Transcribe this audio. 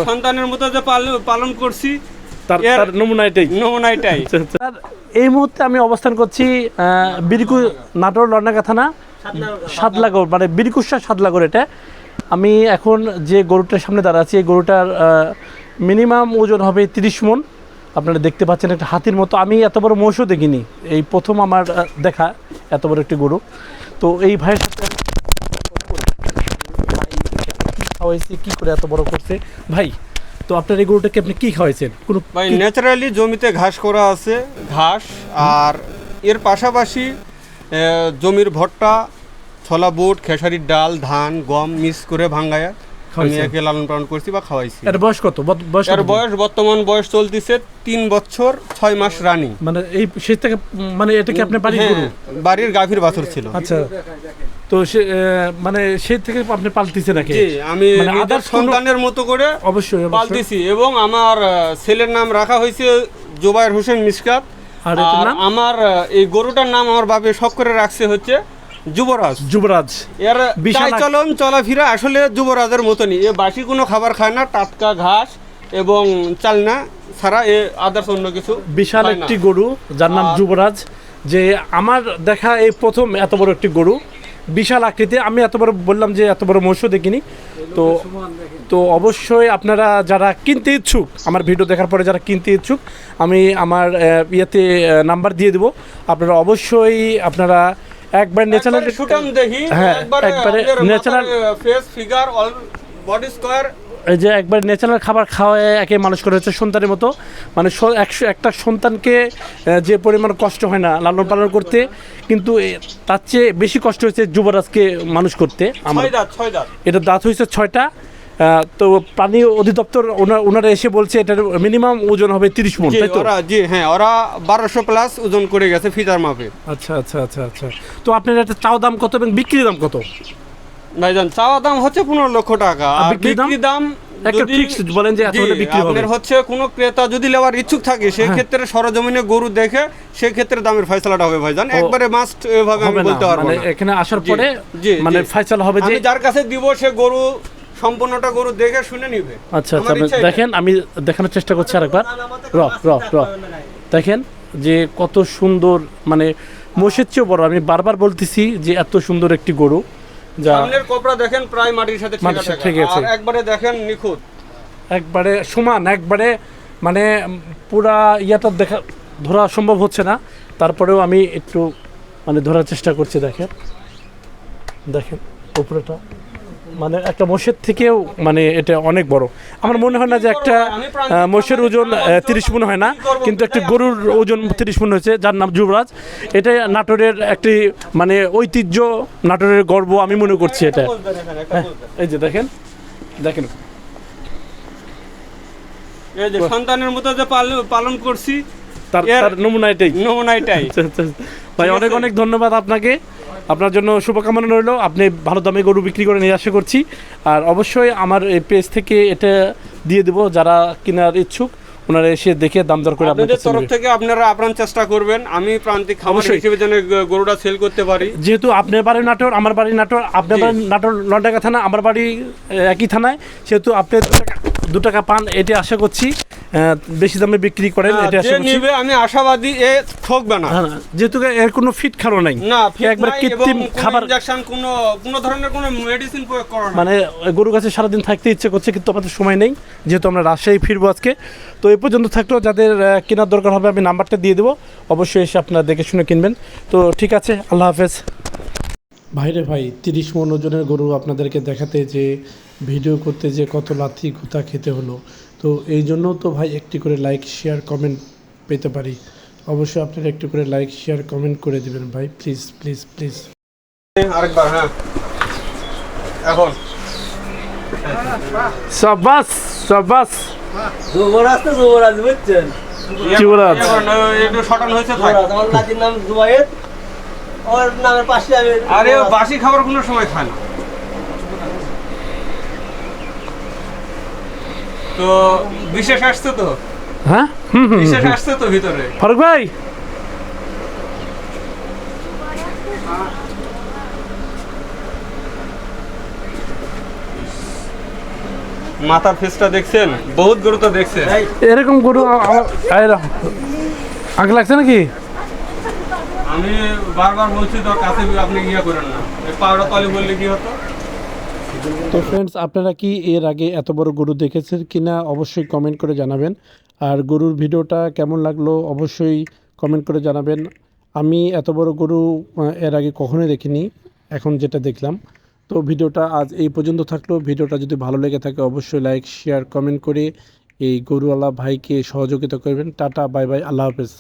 সন্তানের মতো যে পালন করছি তার নমুনা এটাই। এই মুহূর্তে আমি অবস্থান করছি বিরিকু নাটোর লন্ডাগা থানা সাতলাগড়, মানে বিরিকুশা সাতলাগড়। এটা আমি এখন যে গরুটার সামনে দাঁড়া আছি, এই গরুটার মিনিমাম ওজন হবে 30 মণ। আপনারা দেখতে পাচ্ছেন একটা হাতির মতো। আমি এত বড় মহিষও দেখিনি, এই প্রথম আমার দেখা এত বড় একটি গরু। তো এই ভাইয়ের সাথে খাওয়াইছি কি করে এত বড় করছে ভাই? তো আপনার এই গরুটাকে আপনি কি খাওয়াইছেন? কোনো ভাই ন্যাচারালি জমিতে ঘাস করা আছে, ঘাস, আর এর পাশাপাশি জমির ভুট্টা, ছোলা বুট, খেসারির ডাল, ধান, গম মিক্স করে ভাঙ্গায়া আমি একে লালন পালন করছি বা খাওয়াইছি। এর বয়স কত? এর বয়স বর্তমান বয়স চলতেছে 3 বছর 6 মাস রানিং। মানে এই শেষ থেকে, মানে এটা কি আপনার বাড়ির গরু? বাড়ির গাভীর বাছুর ছিল। আচ্ছা, তো সে মানে সেই থেকে আপনি পালতেছেন নাকি? জি, আমি মানে আদার সন্তানের মতো করে অবশ্যই পালতেছি। এবং আমার ছেলের নাম রাখা হয়েছে জুবায়ের হোসেন মিসকাত। আর আমার এই গরুটার নাম আমার বাবা শখ করে রাখছে হচ্ছে যুবরাজ। এর চলন চলাফেরা আসলে যুবরাজের মতনই। এ বাসি কোনো খাবার খায় না, টাটকা ঘাস এবং চালনা ছাড়া এ আদার্স অন্য কিছু। বিশাল একটি গরু যার নাম যুবরাজ, যে আমার দেখা এই প্রথম এত বড় একটি গরু, বিশাল আকৃতি। আমি এত বড় বললাম যে এত বড় মহিষ দেখিনি। তো অবশ্যই আপনারা যারা কিনতে ইচ্ছুক, আমার ভিডিও দেখার পরে যারা কিনতে ইচ্ছুক, আমি আমার ইয়েতে নাম্বার দিয়ে দেবো। আপনারা অবশ্যই আপনারা একবার ন্যাচারাল শুটাম দেখি, একবারে natural face figure all body square, এই যে একবার ন্যাচারাল খাবার খাওয়ায় একে মানুষ করে হচ্ছে সন্তানের মতো। মানে একটা সন্তানকে যে পরিমাণ কষ্ট হয় না লালন পালন করতে, কিন্তু তার চেয়ে বেশি কষ্ট হয়েছে যুবরাজকে মানুষ করতে। এটা দাঁত হয়েছে 6টা। তো প্রাণী অধিদপ্তর ওনারা এসে বলছে এটার মিনিমাম ওজন হবে 30 মণ, তাই তো? জি হ্যাঁ, ওরা 1200 প্লাস ওজন করে গেছে ফিটার মাপে। আচ্ছা আচ্ছা আচ্ছা আচ্ছা। তো আপনার এটা চাওয়া দাম কত এবং বিক্রি দাম কত? ভাইজান চাওয়া দাম হচ্ছে 15 লক্ষ টাকা, আর বিক্রি দাম একটা ফিক্সড বলেন যে এত হলে বিক্রি হবে। আপনার হচ্ছে কোনো ক্রেতা যদি নেওয়ার ইচ্ছুক থাকে, সেই ক্ষেত্রে সরজমিনে গরু দেখে সেই ক্ষেত্রে দামের ফয়সালাটা হবে ভাইজান। একবারে মাস্ট এভাবে আমি বলতে পারবো না। এখানে আসার পরে মানে ফয়সালা হবে যে যার কাছে দিব সে গরু সম্পূর্ণটা গরু দেখে শুনে নিবে। আচ্ছা আচ্ছা, দেখেন আমি দেখানোর চেষ্টা করছি আরেকবার। দেখেন যে কত সুন্দর, মানে মোষের চেয়েও বড়। আমি বারবার বলতেছি যে এত সুন্দর একটি গরু। সামনের কোপড়া দেখেন প্রায় মাটির সাথে ঠিক আছে, আর একবারে দেখেন নিখুঁত, একবারে সমান, একবারে মানে পুরা ইয়াটা ধরা সম্ভব হচ্ছে না। তারপরেও আমি একটু মানে ধরার চেষ্টা করছি। দেখেন উপরেটা মানে একটা মোষের থেকেও মানে এটা অনেক বড়। আমার মনে হয় না যে একটা মোষের ওজন 30 মণ হয় না, কিন্তু একটা গরুর ওজন 30 মণ হয়েছে, যার নাম যুবরাজ। এটা নাটোরের একটি মানে ঐতিহ্য, নাটোরের গর্ব আমি মনে করছি এটা। এই যে দেখেন এই যে সন্তানের মতো যে পালন করছি, তার নমুনা এটাই। ভাই অনেক অনেক ধন্যবাদ আপনাকে, আপনার জন্য শুভকামনা রইল। আপনি ভালো দামে গরু বিক্রি করে নিয়ে আশা করছি। আর অবশ্যই আমার এই পেজ থেকে এটা দিয়ে দেবো, যারা কেনার ইচ্ছুক ওনারা এসে দেখে দাম দর করে আপনাদের তরফ থেকে আপনারা আপ্রাণ চেষ্টা করবেন আমি প্রান্তিক খামার হিসেবে যেন গরুটা সেল করতে পারি। যেহেতু আপনার বাড়ি নাটোর, আমার বাড়ি নাটোর, আপনার বাড়ি নাটোর লন্ডাগা থানা, আমার বাড়ি একই থানায়, সেহেতু আপনি 2 টাকা পান, এটা আশা করছি বেশি দামে বিক্রি করেন। এটা নিবে আমি আশাবাদী এ ঠকবে না, যেহেতু এর কোনো ফিট খাবার নাই, না একবার কৃত্রিম খাবার, ইনজেকশন কোনো ধরনের কোনো মেডিসিন প্রয়োগ করা না। মানে গরু কাছে সারাদিন থাকতে ইচ্ছে করছে, কিন্তু আমাদের সময় নেই, যেহেতু আমরা রাজশাহী ফিরবো আজকে। তো এই পর্যন্ত থাকলেও যাদের কেনার দরকার হবে আমি নাম্বারটা দিয়ে দেবো, অবশ্যই এসে আপনারা দেখে শুনে কিনবেন। তো ঠিক আছে, আল্লাহ হাফেজ। ভাইরে ভাই, 30 মণ ওজনের গরু আপনাদেরকে দেখাতে যে ভিডিও করতে যে কত লাথি গুতা খেতে হলো। তো এই জন্য তো ভাই একটি করে লাইক শেয়ার কমেন্ট পেতে পারি। অবশ্যই আপনারা একটু করে লাইক শেয়ার কমেন্ট করে দিবেন ভাই, প্লিজ প্লিজ প্লিজ। আরেকবার হ্যাঁ, এখন সাবাস সাবাস, যুবরাজ বুঝছেন, যুবরাজ একটু শটান হয়েছে। আমার নাতির নাম জুবায়ের, ওর নামের পাশে আমি। আরে বাসি খাবার কোনো সময় খায় না। তো বিশেষ আসছে তো, হ্যাঁ বিশেষ আসছে তো ভিতরে। ফারুক ভাই, মাথার ফেসটা দেখছেন, বহুত গরু তো দেখছেন। এরকম গরু আগে লাগছে নাকি? আমি বারবার বলছি তো কাছে আপনি ইয়ে করেন না, পাউডার তলে বললে কি হতো। তো ফ্রেন্ডস, আপনারা কি এর আগে এত বড় গরু দেখেছেন কিনা অবশ্যই কমেন্ট করে জানাবেন। আর গরুর ভিডিওটা কেমন লাগলো অবশ্যই কমেন্ট করে জানাবেন। আমি এত বড় গরু এর আগে কখনোই দেখিনি, এখন যেটা দেখলাম। তো ভিডিওটা আজ এই পর্যন্ত থাকলো। ভিডিওটা যদি ভালো লেগে থাকে অবশ্যই লাইক শেয়ার কমেন্ট করে এই গরুওয়ালা ভাইকে সহযোগিতা করবেন। টাটা, বাই বাই, আল্লাহ হাফেজ।